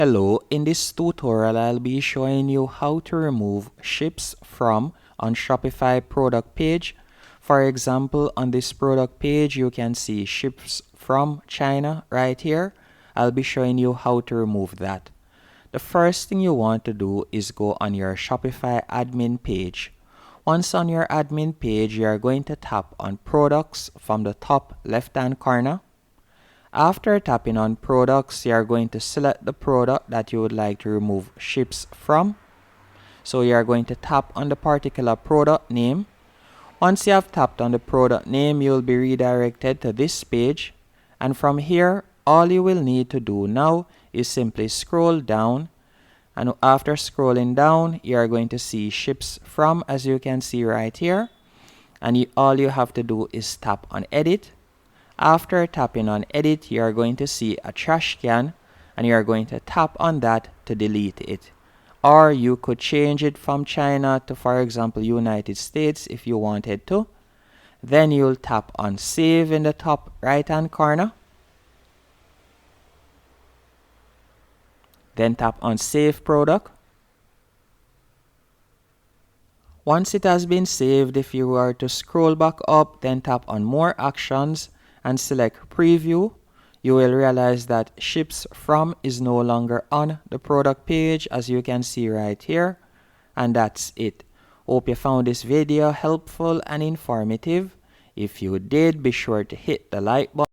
Hello, in this tutorial I'll be showing you how to remove ships from on Shopify product page. For example, on this product page you can see ships from China right here. I'll be showing you how to remove that. The first thing you want to do is go on your Shopify admin page. Once on your admin page, you are going to tap on products from the top left hand corner. After tapping on products, you are going to select the product that you would like to remove ships from. So you are going to tap on the particular product name. Once you have tapped on the product name, you will be redirected to this page. And from here, all you will need to do now is simply scroll down. And after scrolling down, you are going to see ships from, as you can see right here. And all you have to do is tap on edit. After tapping on edit, you are going to see a trash can and you are going to tap on that to delete it. Or you could change it from China to, for example, United States if you wanted to. Then you'll tap on save in the top right hand corner. Then tap on save product. Once it has been saved, if you were to scroll back up, then tap on more actions and select preview, you will realize that ships from is no longer on the product page, as you can see right here. And that's it. Hope you found this video helpful and informative. If you did, be sure to hit the like button.